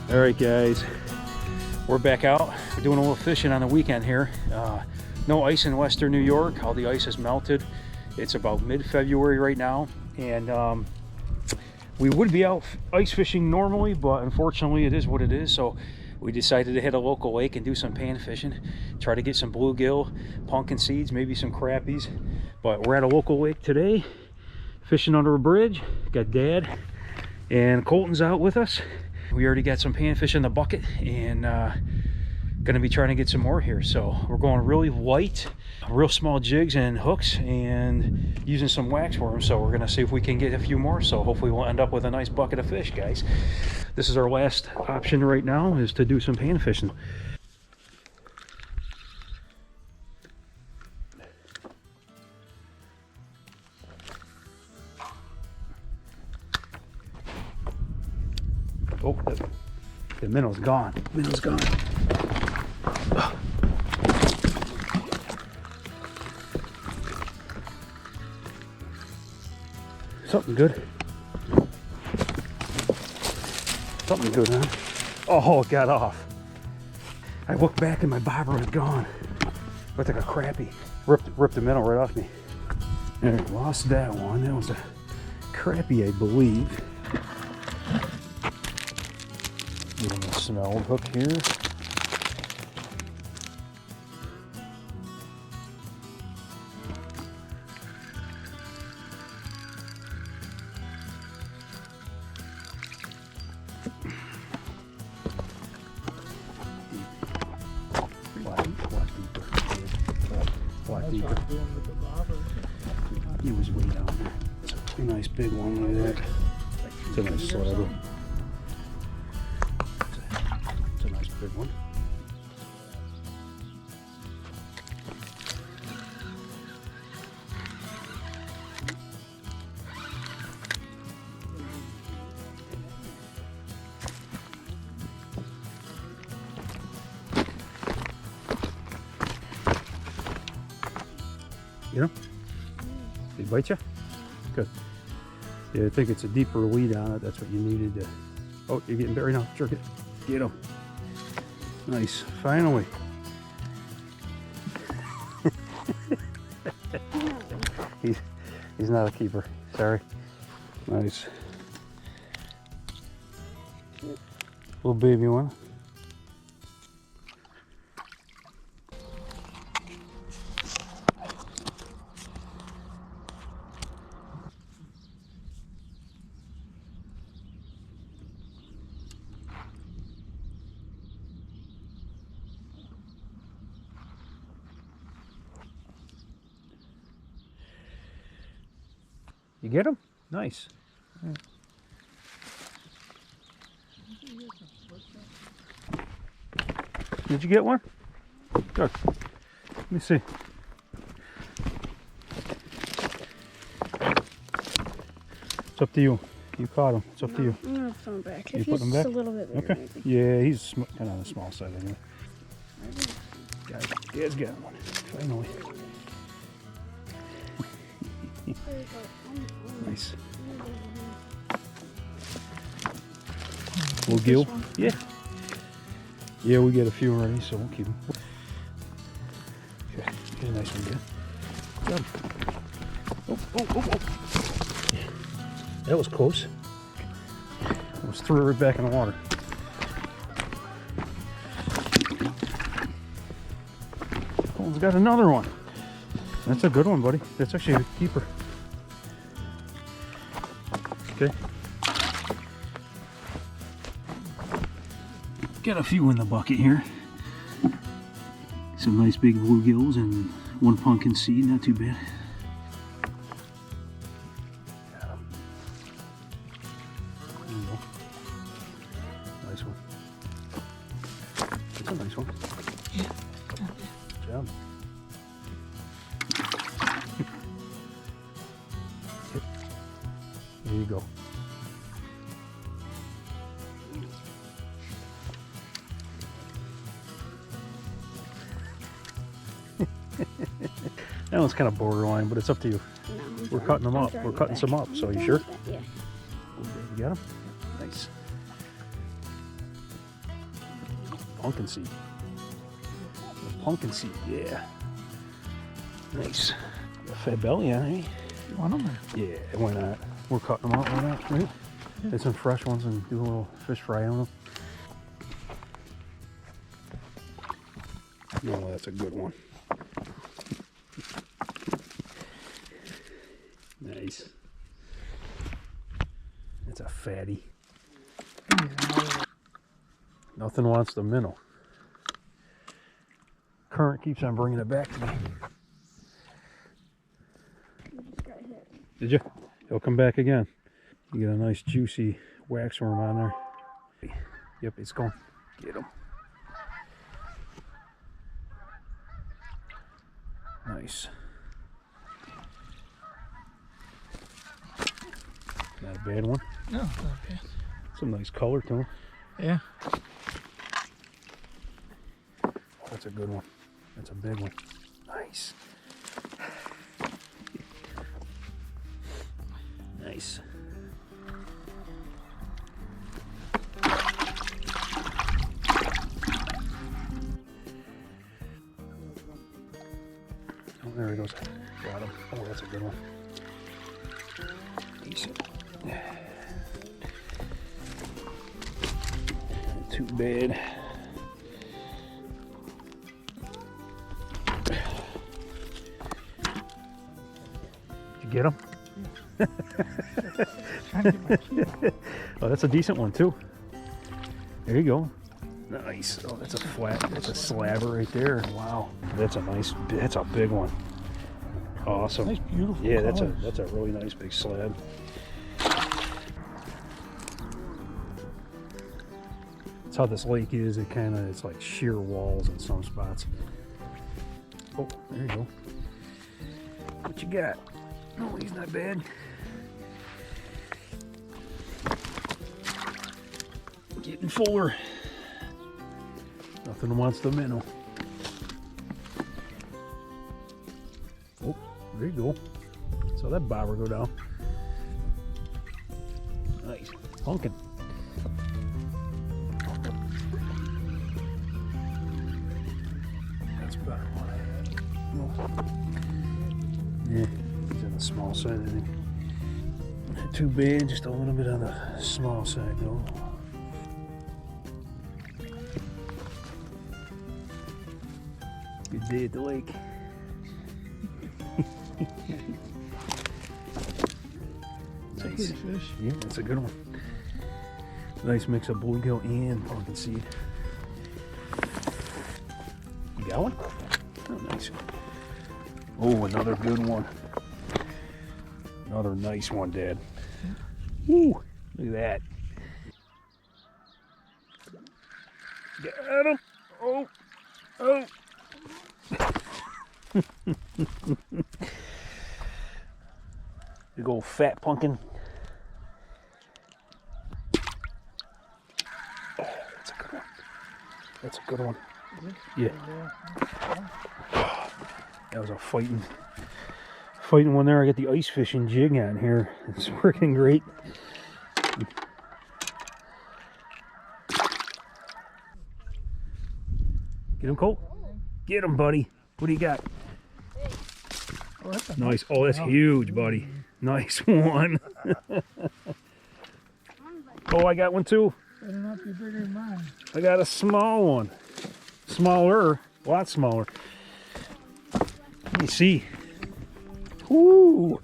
All right, guys, we're back out. We're doing a little fishing on the weekend here. No ice in Western New York. All the ice is melted. It's about mid-February right now, and we would be out ice fishing normally, but unfortunately it is what it is. So we decided to hit a local lake and do some pan fishing, try to get some bluegill, pumpkin seeds, maybe some crappies. But we're at a local lake today, fishing under a bridge. Got Dad and Colton's out with us. We already got some panfish in the bucket, and gonna be trying to get some more here. So we're going really light, real small jigs and hooks, and using some wax worms. So we're gonna see if we can get a few more. So hopefully we'll end up with a nice bucket of fish, guys. This is our last option right now, is to do some pan fishing. Oh, the minnow's gone. Minnow's gone. Something good. Something good, huh? Oh, it got off. I looked back and my bobber was gone. Looked like a crappie. Ripped the minnow right off me. There, lost that one. That was a crappie, I believe. Getting a smell hook here. Deeper. He was way down there. It's a nice big one like that. It's a nice slabber. It's a nice big one. You know? Did he bite you? Good. Yeah, I think it's a deeper lead on it. That's what you needed to. Oh, you're getting buried now. Jerk it. Get him. Nice. Finally. He's not a keeper. Sorry. Nice. Little baby one. You get him? Nice. Yeah. Did you get one? Good. Let me see. It's up to you. You caught him. It's up to you. I'm gonna put him back. You put him back? A little bit bigger, okay. Maybe. Yeah, he's kind of on the small side anyway. Dad's got one. Finally. Nice. Bluegill? Yeah. Yeah, we get a few already, so we'll keep them. Okay, get a nice one, Dad. Got him. Oh. That was close. Almost threw it right back in the water. Colin's got another one. That's a good one, buddy. That's actually a keeper. Okay. Got a few in the bucket here. Some nice big bluegills and one pumpkin seed, not too bad. Got 'em. There you go. Nice one. That's a nice one. Yeah. Good job. There you go. That one's kind of borderline, but it's up to you. No, We're cutting them up. We're cutting some up. So you sure? Yeah. You got them? Nice. pumpkin seed. A pumpkin seed, yeah. Nice. A fat belly on it, eh? You want them? Yeah, why not? We're cutting them out, why not, right? Yeah. Get some fresh ones and do a little fish fry on them. Oh, that's a good one. Nice. It's a fatty. Nothing wants the minnow. Current keeps on bringing it back to me. Did you? He'll come back again. You get a nice juicy waxworm on there. Yep, it's going. Get him. Nice. Not a bad one. No, not bad. Some nice color to him. Yeah. Oh, that's a good one. That's a big one. Nice. Nice. Oh, there he goes. Got him. Oh, that's a good one. Decent. Not too bad. Did you get him? Oh, that's a decent one too. There you go. Nice. Oh, that's a flat. That's a slabber right there. Wow. That's a nice. That's a big one. Awesome. Nice, beautiful. Yeah, colors. that's a really nice big slab. That's how this lake is. It's like sheer walls in some spots. Oh, there you go. What you got? No, he's not bad. Getting fuller. Nothing wants the minnow. Oh, there you go. Saw that bobber go down. Nice. Pumpkin. That's better one I had. Oh. Yeah, he's on the small side, I think. Not too bad, just a little bit on the small side though. Good day at the lake. Nice. Fish. Yeah, that's a good one. Nice mix of bluegill and pumpkin seed. You got one? Oh, nice. Oh, another good one. Another nice one, Dad. Woo! Look at that. Got him! Oh! Oh! Big old fat pumpkin. Oh, that's a good one. That's a good one. Yeah. That was a fighting one there. I got the ice fishing jig on here. It's working great. Get him, Colt. Get him, buddy. What do you got? Oh, that's Nice. Oh, that's huge, buddy. Nice one. Oh, I got one too. better not be bigger than mine. I got a small one. Smaller. A lot smaller. Let me see. Woo!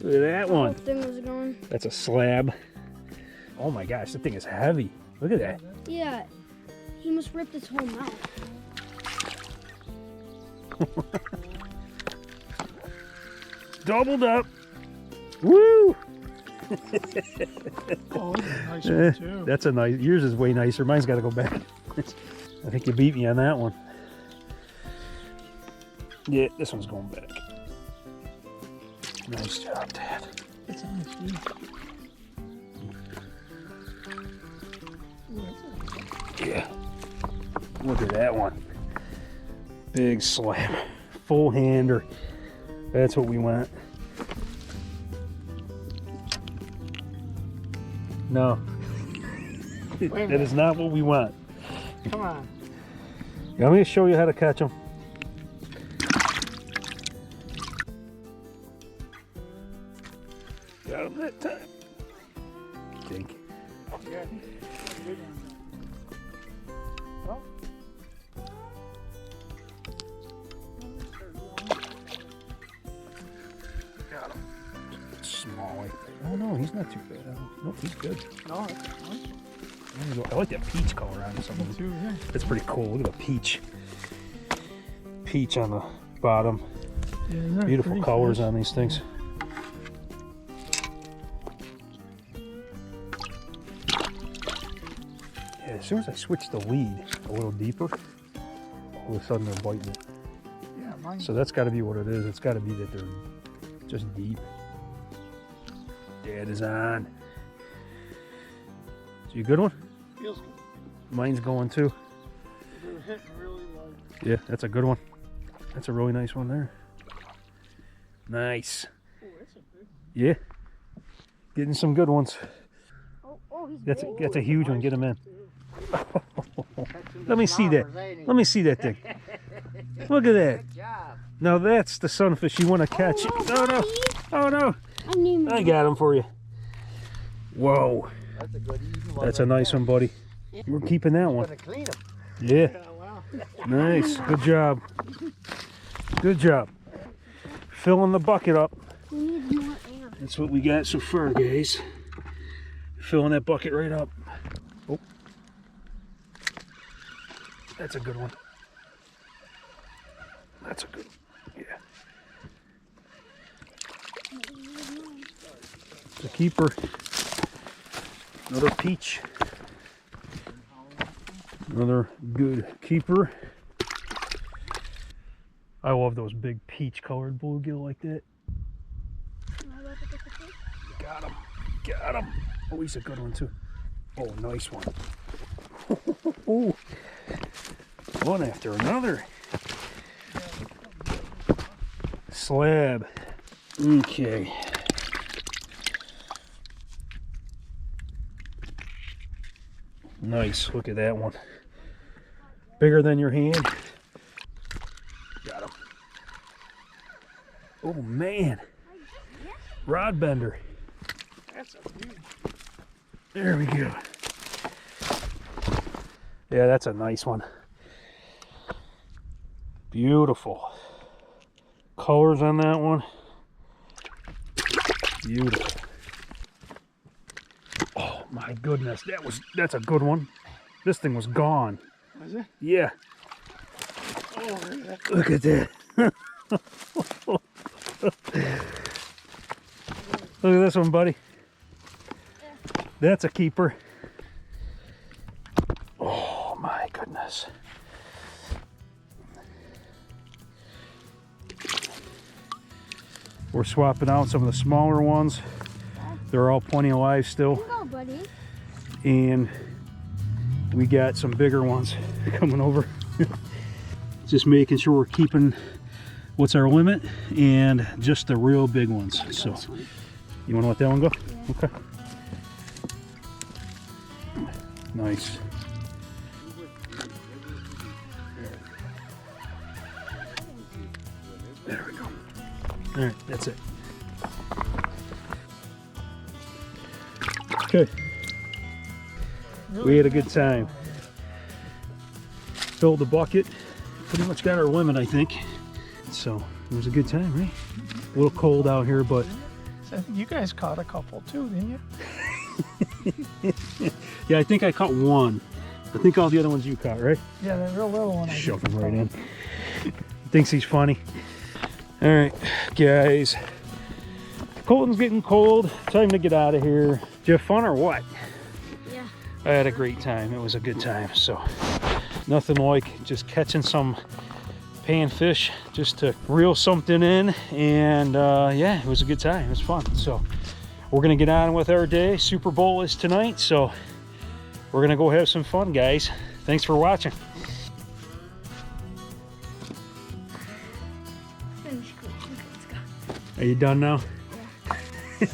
Look at that one. Thing was going. That's a slab. Oh my gosh, that thing is heavy. Look at that. Yeah, he must rip his whole mouth. Doubled up. Woo! Oh, that's a nice one too. That's a nice. Yours is way nicer. Mine's got to go back. I think you beat me on that one. Yeah, this one's going back. Nice job, Dad. That's a nice fish. Yeah. Look at that one. Big slab. Full hander. That's what we want. No. That is not what we want. Come on. You want me to show you how to catch them? Got him that time. I think. Yeah, I think it's a good one. Got him. Small. Oh no, he's not too bad. Nope, he's good. No, it's a nice one. I like that peach color on some of them. Too, yeah. It's pretty cool. Look at the peach. Peach on the bottom. Yeah, they're Beautiful pretty colors fish. on these things. Yeah, as soon as I switch the lead a little deeper, all of a sudden they're biting it. Yeah, mine. So that's got to be what it is. It's got to be that they're just deep. Dad is on. Is you a good one? Feels good. Mine's going too. They're hitting really light. Yeah, that's a good one. That's a really nice one there. Nice. Oh, that's a big one. Yeah. Getting some good ones. Oh, he's That's big. a huge one. Get him in. Let me see that. Let me see that thing. Look at that. Now that's the sunfish you want to catch. no, Oh no. Oh no. I need I got him for you. Whoa. That's a good easy one. That's a nice one, buddy. We're keeping that one. Gonna clean them. Yeah. Yeah, wow. Nice. Good job. Good job. Filling the bucket up. We need more air. That's what we got so far, guys. Filling that bucket right up. Oh. That's a good one. That's a good one. Yeah. It's a keeper. Another peach. Another good keeper. I love those big peach colored bluegill like that. Got him. Got him. Oh, he's a good one too. Oh, nice one. Oh, one after another. Slab. Okay. Nice. Look at that one. Bigger than your hand. Got him. Oh, man. Rod bender. That's a huge. There we go. Yeah, that's a nice one. Beautiful. Colors on that one. Beautiful. Oh my goodness, that's a good one. This thing was gone. Was it? Yeah. Oh, yeah. Look at that. Look at this one, buddy. That's a keeper. Oh my goodness. We're swapping out some of the smaller ones. They're all plenty alive still. Go, buddy. And we got some bigger ones coming over. Just making sure we're keeping what's our limit and just the real big ones. So you want to let that one go? Yeah. Okay. Nice. There we go. All right, that's it. Okay. We had a good time. Filled the bucket. Pretty much got our limit, I think. So it was a good time, right? A little cold out here, but So I think you guys caught a couple too, didn't you? yeah, I think I caught one. I think all the other ones you caught, right? Yeah, that real little one. Shove him right in. Thinks he's funny. All right, guys. Colton's getting cold. Time to get out of here. Did you have fun or what? Yeah. I had a great time. It was a good time. So nothing like just catching some panfish just to reel something in. And yeah, it was a good time. It was fun. So we're going to get on with our day. Super Bowl is tonight. So we're going to go have some fun, guys. Thanks for watching. Finish. Okay, let's go. Are you done now? Yeah.